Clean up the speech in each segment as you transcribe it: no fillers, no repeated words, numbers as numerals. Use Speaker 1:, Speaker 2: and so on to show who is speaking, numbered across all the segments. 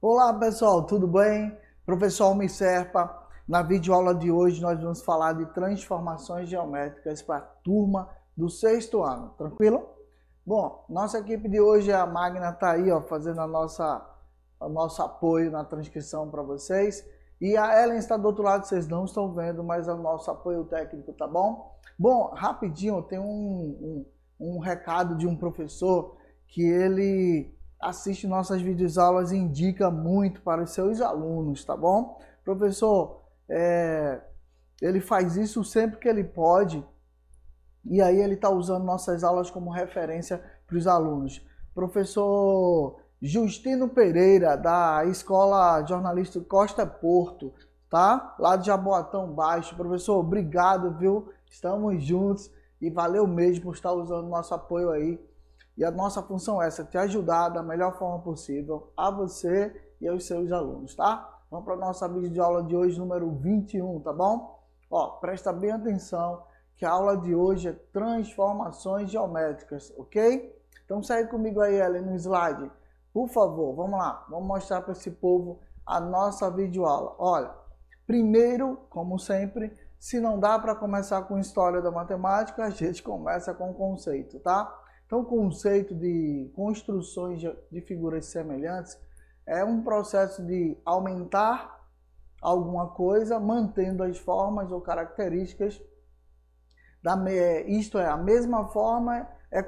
Speaker 1: Olá pessoal, tudo bem? Professor Almir Serpa. Na videoaula de hoje nós vamos falar de transformações geométricas para a turma do sexto ano, tranquilo? Bom, nossa equipe de hoje, a Magna está aí fazendo o nosso apoio na transcrição para vocês. E a Ellen está do outro lado, vocês não estão vendo, mas é o nosso apoio técnico, tá bom? Bom, rapidinho, tem um recado de um professor que ele assiste nossas videoaulas e indica muito para os seus alunos, tá bom? Professor, ele faz isso sempre que ele pode e aí ele está usando nossas aulas como referência para os alunos. Professor Justino Pereira, da Escola Jornalista Costa Porto, tá? Lá de Jaboatão Baixo. Professor, obrigado, viu? Estamos juntos e valeu mesmo por estar usando nosso apoio aí. E a nossa função é essa, te ajudar da melhor forma possível a você e aos seus alunos, tá? Vamos para a nossa videoaula de hoje, número 21, tá bom? Ó, presta bem atenção que a aula de hoje é transformações geométricas, ok? Então segue comigo aí, Ellen, no slide. Por favor, vamos lá. Vamos mostrar para esse povo a nossa videoaula. Olha, primeiro, como sempre, se não dá para começar com história da matemática, a gente começa com conceito, tá? Então, o conceito de construções de figuras semelhantes é um processo de aumentar alguma coisa, mantendo as formas ou características, isto é, a mesma forma é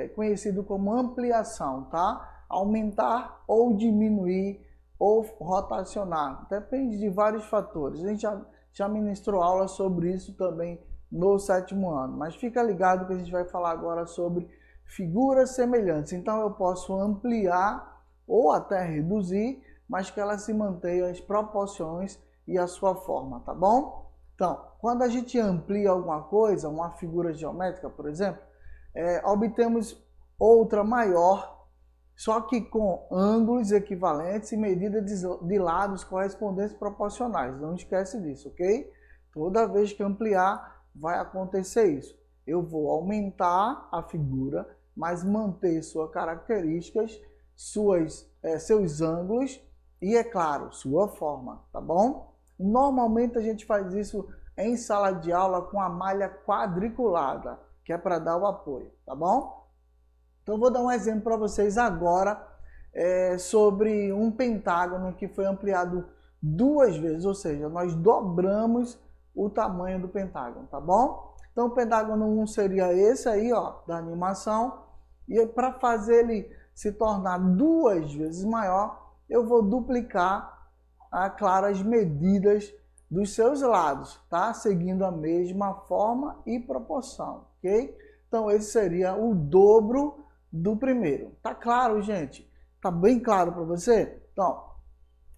Speaker 1: conhecido como ampliação, tá? Aumentar ou diminuir ou rotacionar, depende de vários fatores. A gente já ministrou aula sobre isso também no sétimo ano, mas fica ligado que a gente vai falar agora sobre figuras semelhantes. Então eu posso ampliar ou até reduzir, mas que elas se mantenham as proporções e a sua forma, tá bom? Então, quando a gente amplia alguma coisa, uma figura geométrica, por exemplo, obtemos outra maior, só que com ângulos equivalentes e medidas de lados correspondentes proporcionais. Não esquece disso, ok? Toda vez que ampliar, vai acontecer isso. Eu vou aumentar a figura, mas manter suas características, seus ângulos e, é claro, sua forma, tá bom? Normalmente a gente faz isso em sala de aula com a malha quadriculada, que é para dar o apoio, tá bom? Então vou dar um exemplo para vocês agora sobre um pentágono que foi ampliado duas vezes, ou seja, nós dobramos o tamanho do pentágono, tá bom? Então o pentágono 1 seria esse aí, ó, da animação, e para fazer ele se tornar duas vezes maior, eu vou duplicar, claro, as medidas dos seus lados, tá? Seguindo a mesma forma e proporção, ok? Então esse seria o dobro do primeiro. Tá claro, gente? Tá bem claro para você? Então,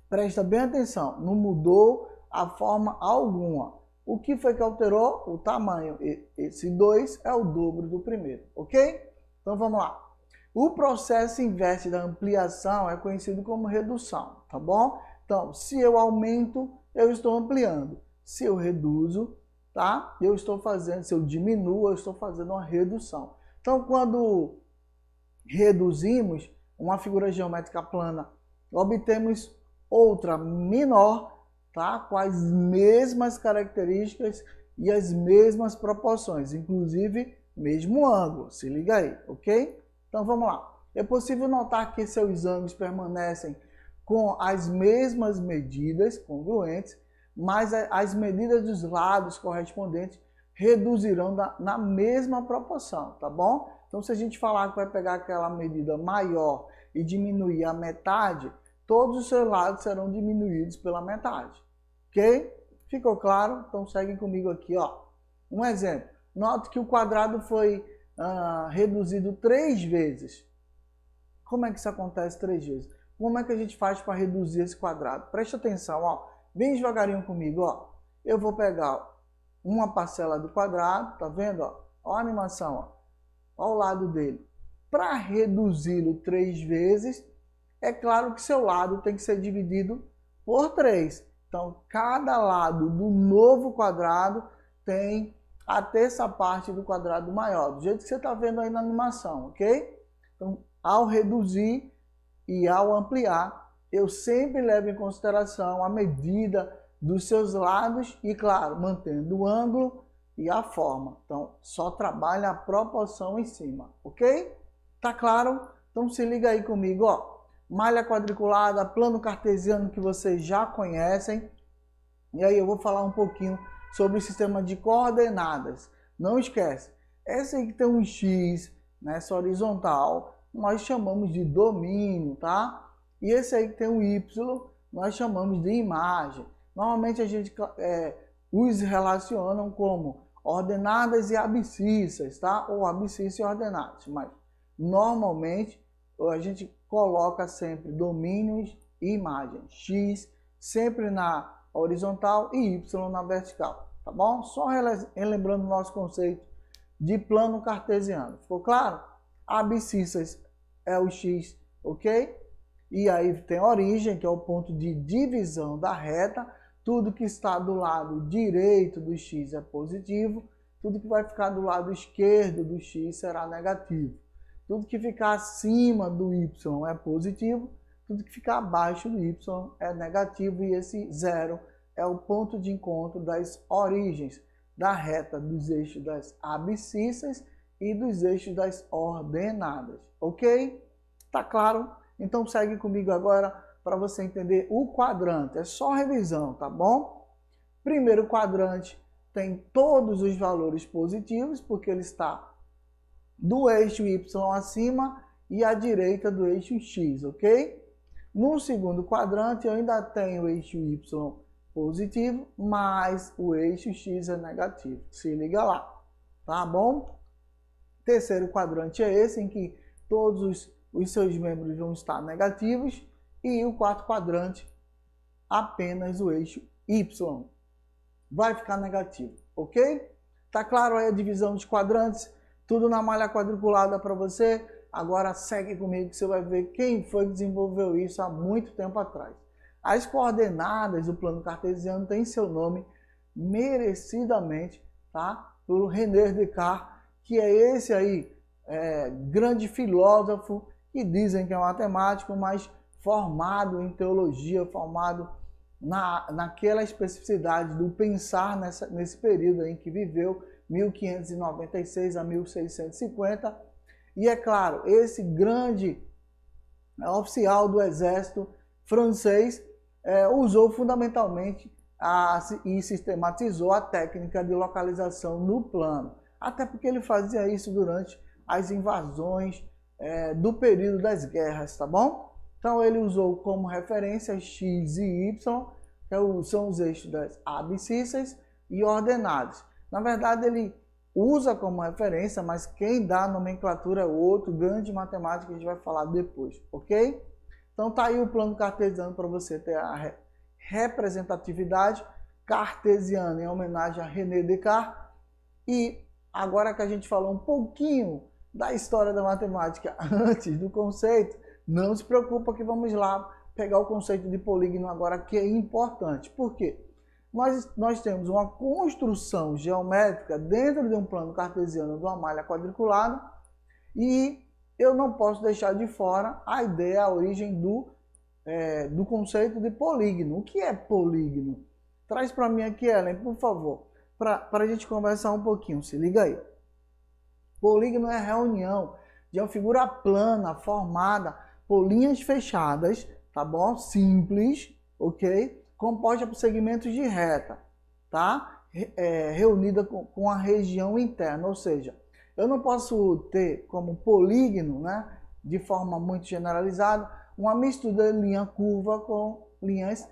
Speaker 1: presta bem atenção, não mudou a forma alguma. O que foi que alterou? O tamanho. Esse 2 é o dobro do primeiro, ok? Então vamos lá. O processo inverso da ampliação é conhecido como redução, tá bom? Então, se eu aumento, eu estou ampliando. Se eu reduzo, tá? Se eu diminuo, eu estou fazendo uma redução. Então, quando reduzimos uma figura geométrica plana, obtemos outra menor, tá? Com as mesmas características e as mesmas proporções, inclusive mesmo ângulo, se liga aí, ok? Então vamos lá. É possível notar que seus ângulos permanecem com as mesmas medidas congruentes, mas as medidas dos lados correspondentes reduzirão na mesma proporção, tá bom? Então se a gente falar que vai pegar aquela medida maior e diminuir a metade, todos os seus lados serão diminuídos pela metade, ok? Ficou claro? Então segue comigo aqui, ó. Um exemplo. Note que o quadrado foi reduzido 3 vezes. Como é que isso acontece 3 vezes? Como é que a gente faz para reduzir esse quadrado? Preste atenção, ó. Bem devagarinho comigo, ó. Eu vou pegar uma parcela do quadrado, tá vendo, ó? Ó a animação, ó. Ao lado dele. Para reduzi-lo 3 vezes, é claro que seu lado tem que ser dividido por 3. Então, cada lado do novo quadrado tem a terça parte do quadrado maior, do jeito que você está vendo aí na animação, ok? Então, ao reduzir e ao ampliar, eu sempre levo em consideração a medida dos seus lados e, claro, mantendo o ângulo e a forma. Então, só trabalha a proporção em cima, ok? Tá claro? Então se liga aí comigo, ó. Malha quadriculada, plano cartesiano que vocês já conhecem. E aí eu vou falar um pouquinho sobre o sistema de coordenadas. Não esquece, essa aí que tem um X nessa horizontal, nós chamamos de domínio, tá? E esse aí que tem um Y, nós chamamos de imagem. Normalmente a gente os relacionam como ordenadas e abscissas, tá? Ou abscissa e ordenadas, mas normalmente a gente coloca sempre domínios e imagem. X sempre na horizontal e Y na vertical, tá bom? Só relembrando o nosso conceito de plano cartesiano. Ficou claro? Abscissas é o X, ok? E aí tem origem, que é o ponto de divisão da reta. Tudo que está do lado direito do X é positivo. Tudo que vai ficar do lado esquerdo do X será negativo. Tudo que ficar acima do Y é positivo. Tudo que ficar abaixo do Y é negativo. E esse zero é o ponto de encontro das origens da reta dos eixos das abscissas e dos eixos das ordenadas. Ok? Tá claro? Então segue comigo agora para você entender o quadrante. É só revisão, tá bom? Primeiro quadrante tem todos os valores positivos, porque ele está do eixo Y acima e à direita do eixo X, ok? No segundo quadrante eu ainda tenho o eixo Y positivo, mas o eixo X é negativo. Se liga lá, tá bom? Terceiro quadrante é esse, em que todos os seus membros vão estar negativos. E o quarto quadrante, apenas o eixo Y vai ficar negativo, ok? Tá claro aí a divisão dos quadrantes? Tudo na malha quadriculada para você. Agora segue comigo que você vai ver quem foi que desenvolveu isso há muito tempo atrás. As coordenadas do plano cartesiano têm seu nome merecidamente, tá? Pelo René Descartes, que é esse aí, grande filósofo, que dizem que é matemático, mas formado em teologia, formado naquela especificidade do pensar nesse período em que viveu, 1596 a 1650. E é claro, esse grande oficial do exército francês usou fundamentalmente e sistematizou a técnica de localização no plano. Até porque ele fazia isso durante as invasões do período das guerras, tá bom? Então ele usou como referência X e Y, que são os eixos das abscissas e ordenadas. Na verdade ele usa como referência, mas quem dá a nomenclatura é outro grande matemático que a gente vai falar depois, ok? Então tá aí o plano cartesiano para você ter a representatividade cartesiana em homenagem a René Descartes. E agora que a gente falou um pouquinho da história da matemática antes do conceito, não se preocupa que vamos lá pegar o conceito de polígono agora, que é importante. Por quê? Nós temos uma construção geométrica dentro de um plano cartesiano de uma malha quadriculada e eu não posso deixar de fora a ideia, a origem do conceito de polígono. O que é polígono? Traz para mim aqui, Ellen, por favor, para a gente conversar um pouquinho. Se liga aí. Polígono é a reunião de uma figura plana formada por linhas fechadas, tá bom? Simples, ok? Composta por segmentos de reta, tá? Reunida com a região interna, ou seja, eu não posso ter como polígono, né, de forma muito generalizada, uma mistura de linha curva com linhas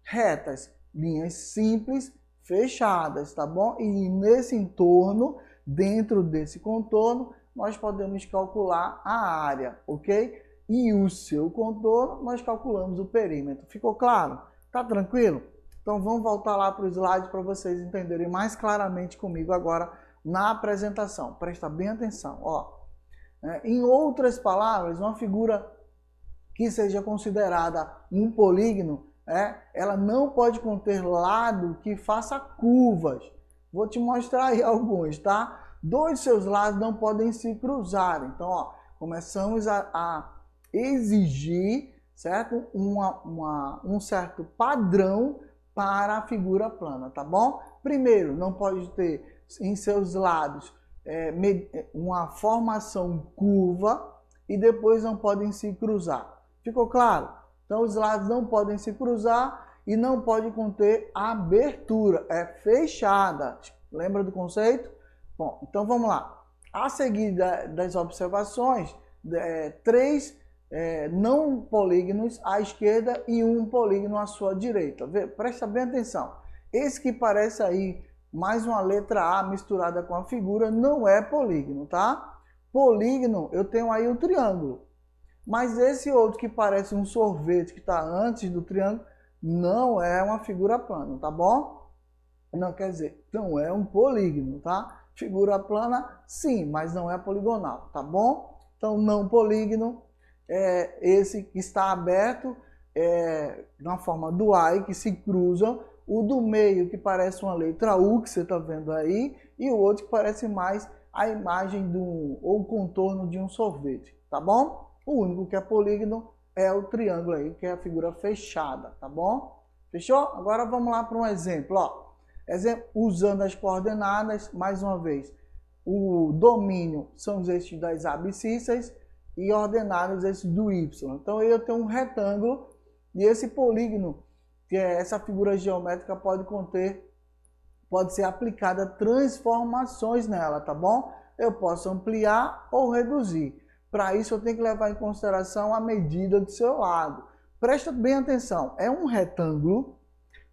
Speaker 1: retas, linhas simples, fechadas, tá bom? E nesse entorno, dentro desse contorno, nós podemos calcular a área, ok? E o seu contorno, nós calculamos o perímetro. Ficou claro? Tá tranquilo? Então vamos voltar lá para o slide para vocês entenderem mais claramente comigo agora na apresentação. Presta bem atenção. Ó. Em outras palavras, uma figura que seja considerada um polígono, ela não pode conter lado que faça curvas. Vou te mostrar aí alguns, tá? Dois seus lados não podem se cruzar. Então, ó, começamos a exigir certo? Um certo padrão para a figura plana, tá bom? Primeiro, não pode ter em seus lados uma formação curva e depois não podem se cruzar. Ficou claro? Então, os lados não podem se cruzar e não pode conter abertura, é fechada. Lembra do conceito? Bom, então vamos lá. A seguir das observações, três não polígonos à esquerda e um polígono à sua direita. Presta bem atenção. Esse que parece aí mais uma letra A misturada com a figura não é polígono, tá? Polígono, eu tenho aí um triângulo. Mas esse outro que parece um sorvete que está antes do triângulo não é uma figura plana, tá bom? Não quer dizer, não é um polígono, tá? Figura plana, sim, mas não é poligonal, tá bom? Então, não polígono é esse que está aberto na forma do A e que se cruzam. O do meio que parece uma letra U, que você está vendo aí, e o outro que parece mais a imagem ou o contorno de um sorvete, tá bom? O único que é polígono é o triângulo aí, que é a figura fechada, tá bom? Fechou? Agora vamos lá para um exemplo, ó. Exemplo, usando as coordenadas, mais uma vez, o domínio são os eixos das abscissas e ordenados esses do Y. Então eu tenho um retângulo e esse polígono, que é essa figura geométrica, pode ser aplicada transformações nela, tá bom? Eu posso ampliar ou reduzir. Para isso eu tenho que levar em consideração a medida do seu lado. Presta bem atenção, é um retângulo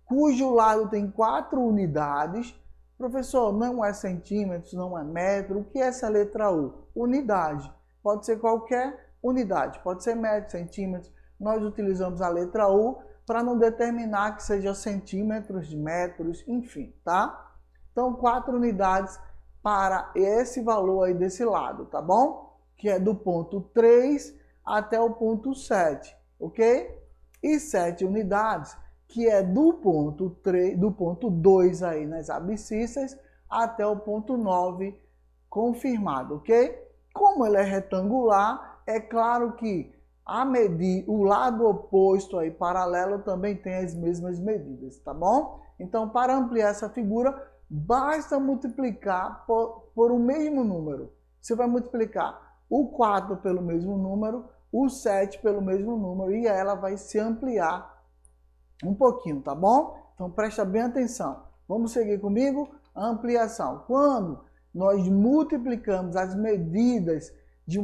Speaker 1: cujo lado tem 4 unidades. Professor, não é centímetros, não é metro. O que é essa letra U? Unidade. Pode ser qualquer unidade, pode ser metro, centímetros. Nós utilizamos a letra U para não determinar que seja centímetros, metros, enfim, tá? Então, 4 unidades para esse valor aí desse lado, tá bom? Que é do ponto 3 até o ponto 7, ok? E 7 unidades, que é do ponto 2 aí nas abscissas até o ponto 9 confirmado, ok? Como ele é retangular, é claro que o lado oposto aí, paralelo, também tem as mesmas medidas, tá bom? Então, para ampliar essa figura, basta multiplicar por o mesmo número. Você vai multiplicar o 4 pelo mesmo número, o 7 pelo mesmo número, e ela vai se ampliar um pouquinho, tá bom? Então presta bem atenção. Vamos seguir comigo? A ampliação. Quando nós multiplicamos as medidas de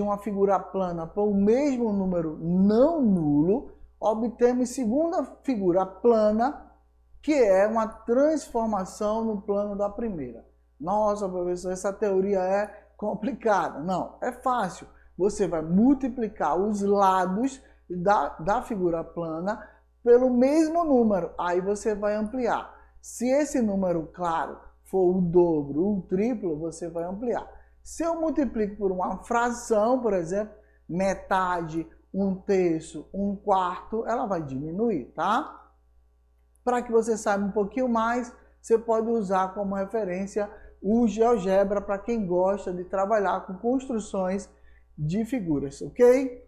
Speaker 1: uma figura plana por o mesmo número não nulo, obtemos segunda figura plana, que é uma transformação no plano da primeira. Nossa, professor, essa teoria é complicada. Não, é fácil. Você vai multiplicar os lados da figura plana pelo mesmo número, aí você vai ampliar. Se esse número, claro, for o dobro, o triplo, você vai ampliar. Se eu multiplico por uma fração, por exemplo, metade, 1/3, 1/4, ela vai diminuir, tá? Para que você saiba um pouquinho mais, você pode usar como referência o GeoGebra para quem gosta de trabalhar com construções de figuras, ok?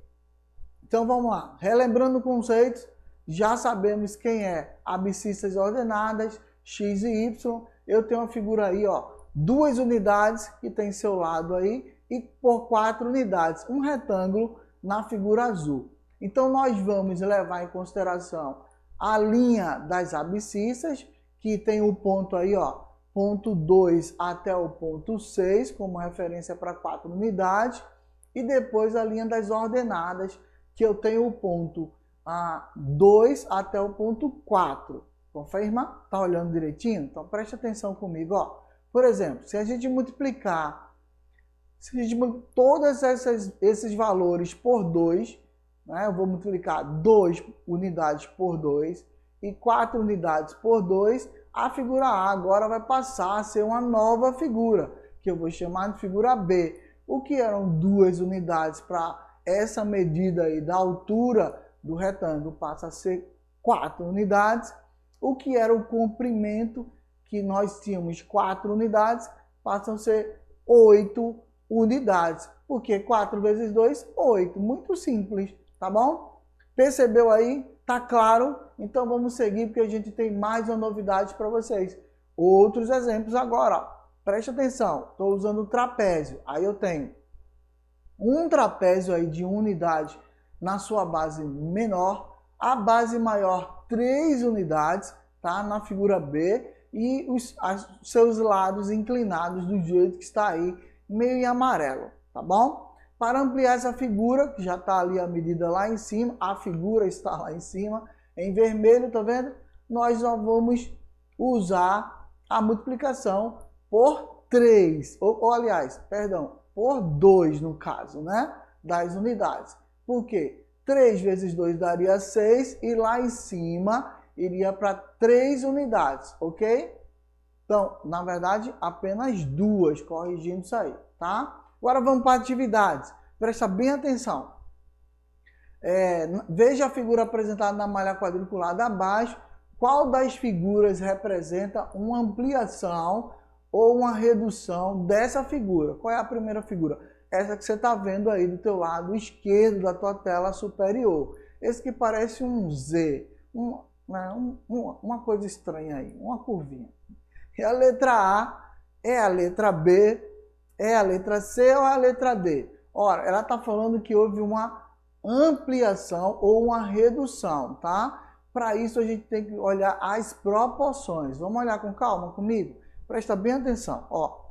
Speaker 1: Então vamos lá, relembrando conceitos, já sabemos quem é abscissas ordenadas, x e y. Eu tenho uma figura aí, ó, 2 unidades que tem seu lado aí e por 4 unidades, um retângulo na figura azul. Então nós vamos levar em consideração a linha das abscissas, que tem o ponto aí, ó, ponto 2 até o ponto 6 como referência para 4 unidades, e depois a linha das ordenadas, que eu tenho o ponto 2 até o ponto 4. Confirma? Tá olhando direitinho? Então preste atenção comigo, ó. Por exemplo, se a gente multiplicar todos esses valores por 2, né? Eu vou multiplicar 2 unidades por 2 e 4 unidades por 2, a figura A agora vai passar a ser uma nova figura, que eu vou chamar de figura B. O que eram 2 unidades para essa medida aí da altura do retângulo passa a ser 4 unidades. O que era o comprimento, que nós tínhamos 4 unidades, passam a ser 8 unidades. Porque 4 vezes 2, 8. Muito simples. tá bom? Percebeu aí? Tá claro? Então vamos seguir porque a gente tem mais uma novidade para vocês. Outros exemplos agora, ó. Preste atenção, estou usando o trapézio. Aí eu tenho um trapézio aí de 1 unidade na sua base menor, a base maior 3 unidades, tá? Na figura B, e os seus lados inclinados do jeito que está aí, meio em amarelo, tá bom? Para ampliar essa figura, que já está ali a medida lá em cima, a figura está lá em cima, em vermelho, tá vendo? Nós só vamos usar a multiplicação por 3, ou aliás, perdão, por 2 no caso, né? Das unidades. Por quê? 3 vezes 2 daria 6 e lá em cima iria para 3 unidades, ok? Então, na verdade, apenas 2, corrigindo isso aí, tá? Agora vamos para atividades. Presta bem atenção. Veja a figura apresentada na malha quadriculada abaixo. Qual das figuras representa uma ampliação ou uma redução dessa figura? Qual é a primeira figura? Essa que você está vendo aí do teu lado esquerdo da tua tela superior. Esse que parece um Z, uma coisa estranha aí, uma curvinha. E a letra A é a letra B, é a letra C ou a letra D? Ora, ela está falando que houve uma ampliação ou uma redução, tá? Para isso a gente tem que olhar as proporções. Vamos olhar com calma comigo? Presta bem atenção, ó.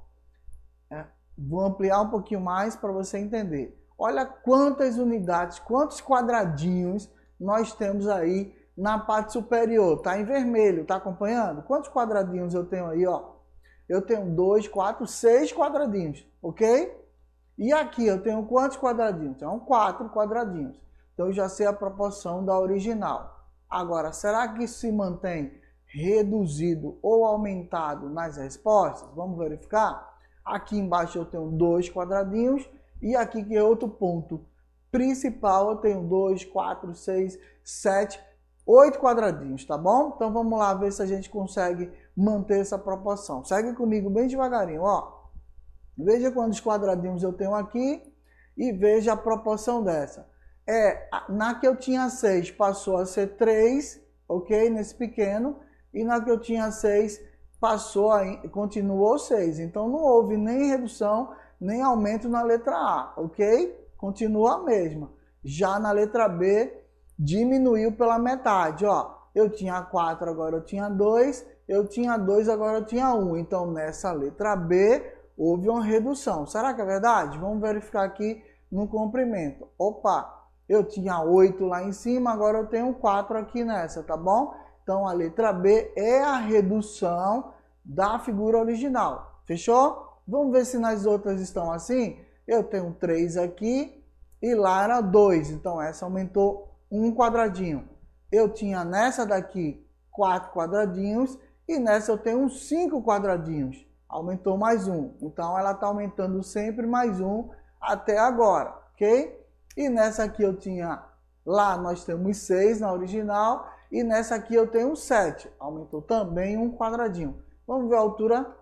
Speaker 1: Vou ampliar um pouquinho mais para você entender. Olha quantas unidades, quantos quadradinhos nós temos aí na parte superior. Tá em vermelho, tá acompanhando? Quantos quadradinhos eu tenho aí, ó? Eu tenho 2, 4, 6 quadradinhos, ok? E aqui eu tenho quantos quadradinhos? São 4 quadradinhos. Então eu já sei a proporção da original. Agora, será que isso se mantém reduzido ou aumentado nas respostas? Vamos verificar? Aqui embaixo eu tenho 2 quadradinhos e aqui que é outro ponto principal eu tenho 2, 4, 6, 7, 8 quadradinhos, tá bom? Então vamos lá ver se a gente consegue manter essa proporção. Segue comigo bem devagarinho, ó. Veja quantos quadradinhos eu tenho aqui e veja a proporção dessa. Na que eu tinha 6 passou a ser 3, ok? Nesse pequeno. E na que eu tinha 6 continuou 6. Então não houve nem redução, nem aumento na letra A, ok? Continua a mesma. Já na letra B, diminuiu pela metade, ó. Eu tinha 4, agora eu tinha 2. Eu tinha 2, agora eu tinha 1. Então nessa letra B, houve uma redução. Será que é verdade? Vamos verificar aqui no comprimento. Opa, eu tinha 8 lá em cima, agora eu tenho 4 aqui nessa, tá bom? Então a letra B é a redução da figura original. Fechou? Vamos ver se nas outras estão assim. Eu tenho 3 aqui e lá era 2. Então essa aumentou 1 quadradinho. Eu tinha nessa daqui 4 quadradinhos e nessa eu tenho 5 quadradinhos. Aumentou mais 1. Então ela está aumentando sempre mais 1 até agora, ok? E nessa aqui eu tinha, lá nós temos 6 na original, e nessa aqui eu tenho 7. Aumentou também 1 quadradinho. Vamos ver a altura?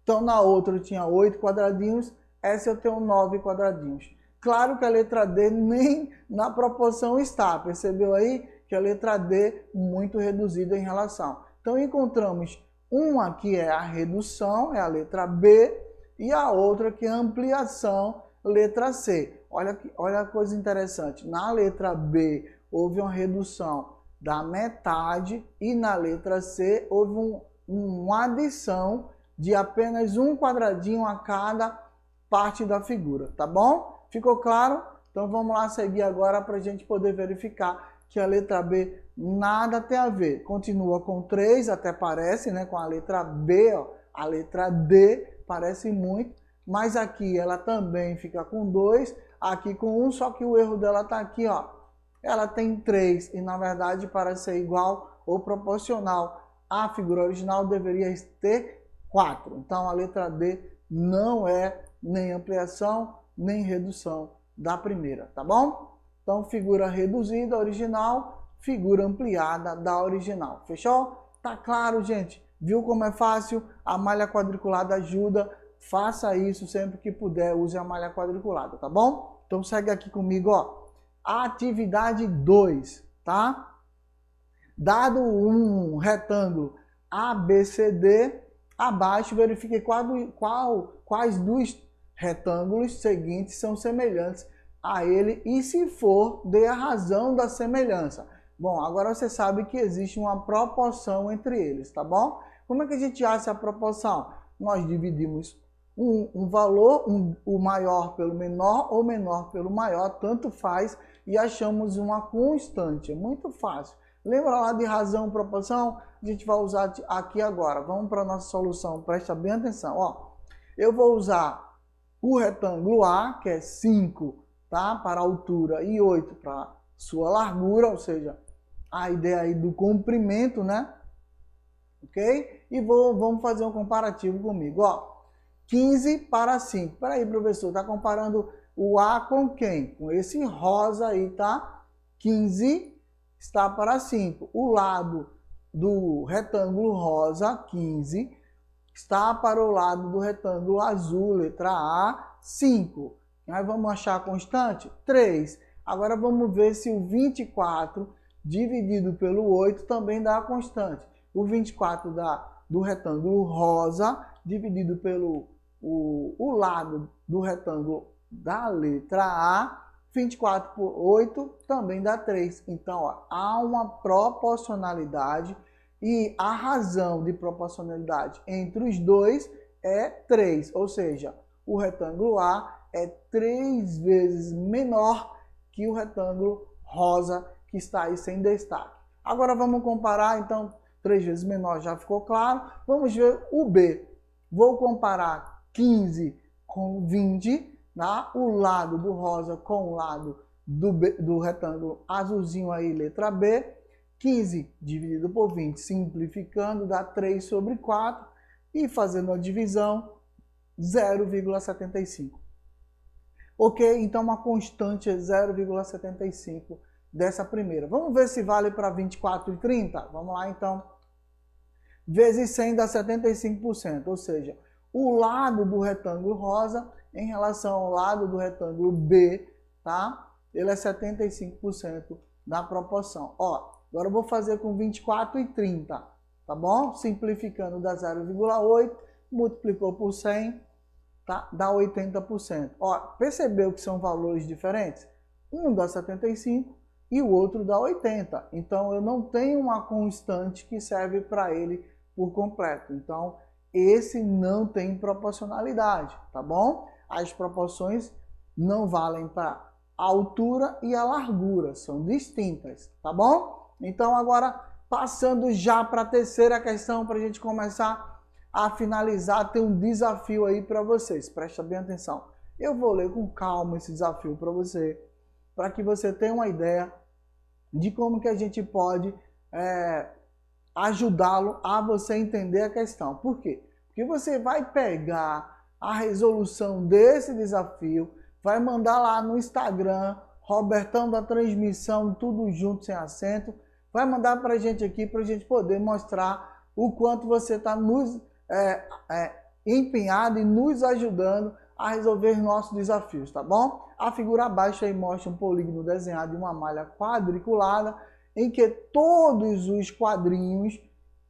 Speaker 1: Então na outra eu tinha 8 quadradinhos, essa eu tenho 9 quadradinhos. Claro que a letra D nem na proporção está, percebeu aí? Que a letra D muito reduzida em relação. Então encontramos uma que é a redução, é a letra B, e a outra que é a ampliação, letra C. Olha a coisa interessante, na letra B houve uma redução da metade e na letra C houve uma adição de apenas 1 quadradinho a cada parte da figura, tá bom? Ficou claro? Então vamos lá seguir agora para a gente poder verificar que a letra B nada tem a ver. Continua com 3, até parece, né? Com a letra B, ó, a letra D parece muito, mas aqui ela também fica com 2, aqui com 1, só que o erro dela está aqui, ó. Ela tem 3 e na verdade para ser igual ou proporcional à figura original deveria ter 4. Então a letra D não é nem ampliação nem redução da primeira, tá bom? Então figura reduzida original, figura ampliada da original. Fechou? Tá claro, gente? Viu como é fácil? A malha quadriculada ajuda. Faça isso sempre que puder, use a malha quadriculada, tá bom? Então segue aqui comigo, ó. Atividade 2, tá? Dado um retângulo ABCD, abaixo verifique quais dos retângulos seguintes são semelhantes a ele e, se for, dê a razão da semelhança. Bom, agora você sabe que existe uma proporção entre eles, tá bom? Como é que a gente acha a proporção? Nós dividimos um valor, o maior pelo menor ou menor pelo maior, tanto faz, e achamos uma constante. É muito fácil. Lembra lá de razão, proporção? A gente vai usar aqui agora. Vamos para a nossa solução, presta bem atenção. Ó, eu vou usar o retângulo A, que é 5, tá? Para a altura e 8 para sua largura, ou seja, a ideia aí do comprimento, né? Ok? E vamos fazer um comparativo comigo. Ó, 15 para 5. Espera aí, professor, está comparando o A com quem? Com esse rosa aí, tá? 15 está para 5. O lado do retângulo rosa, 15, está para o lado do retângulo azul, letra A, 5. Aí vamos achar a constante? 3. Agora vamos ver se o 24 dividido pelo 8 também dá a constante. O 24 do retângulo rosa dividido pelo o lado do retângulo da letra A, 24 por 8 também dá 3. Então, ó, há uma proporcionalidade e a razão de proporcionalidade entre os dois é 3. Ou seja, o retângulo A é 3 vezes menor que o retângulo rosa que está aí sem destaque. Agora vamos comparar, então, 3 vezes menor já ficou claro. Vamos ver o B. Vou comparar 15 com 20. Tá? O lado do rosa com o lado do retângulo azulzinho aí, letra B. 15 dividido por 20, simplificando, dá 3 sobre 4. E fazendo a divisão, 0,75. Ok? Então, uma constante é 0,75 dessa primeira. Vamos ver se vale para 24 e 30? Vamos lá, então. Vezes 100 dá 75%, ou seja, o lado do retângulo rosa em relação ao lado do retângulo B, tá? Ele é 75% da proporção. Ó, agora eu vou fazer com 24 e 30, tá bom? Simplificando, dá 0,8, multiplicou por 100, tá? Dá 80%. Ó, percebeu que são valores diferentes? Um dá 75 e o outro dá 80. Então, eu não tenho uma constante que serve para ele por completo. Então, esse não tem proporcionalidade, tá bom? As proporções não valem para a altura e a largura, são distintas, tá bom? Então, agora, passando já para a terceira questão, para a gente começar a finalizar, tem um desafio aí para vocês, presta bem atenção. Eu vou ler com calma esse desafio para você, para que você tenha uma ideia de como que a gente pode ajudá-lo a você entender a questão. Por quê? Porque você vai pegar a resolução desse desafio, vai mandar lá no Instagram, Robertão da Transmissão, tudo junto, sem acento, vai mandar para a gente aqui, para a gente poder mostrar o quanto você está nos empenhado e nos ajudando a resolver nossos desafios, tá bom? A figura abaixo aí mostra um polígono desenhado em uma malha quadriculada, em que todos os quadrinhos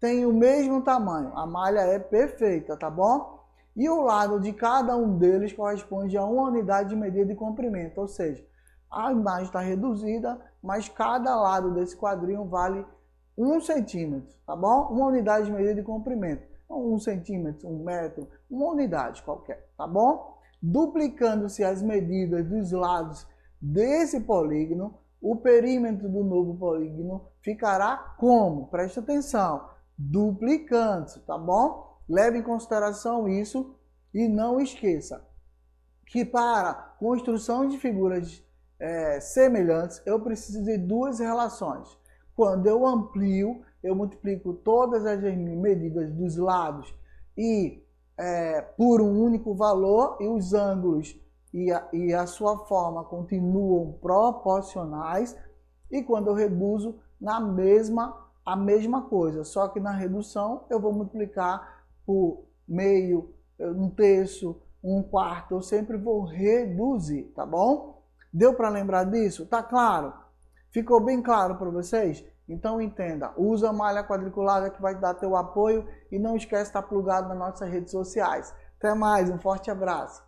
Speaker 1: têm o mesmo tamanho. A malha é perfeita, tá bom? E o lado de cada um deles corresponde a uma unidade de medida de comprimento, ou seja, a imagem está reduzida, mas cada lado desse quadrinho vale 1 centímetro, tá bom? Uma unidade de medida de comprimento. 1 centímetro, 1 metro, uma unidade qualquer, tá bom? Duplicando-se as medidas dos lados desse polígono, o perímetro do novo polígono ficará como? Preste atenção, duplicando-se, tá bom? Leve em consideração isso e não esqueça que para construção de figuras semelhantes, eu preciso de duas relações. Quando eu amplio, eu multiplico todas as medidas dos lados e por um único valor, e os ângulos e a sua forma continuam proporcionais, e quando eu reduzo a mesma coisa, só que na redução eu vou multiplicar por meio, 1/3, 1/4, eu sempre vou reduzir, tá bom? Deu para lembrar disso? Tá claro? Ficou bem claro para vocês? Então entenda, usa a malha quadriculada que vai dar teu apoio e não esquece de estar plugado nas nossas redes sociais. Até mais, um forte abraço.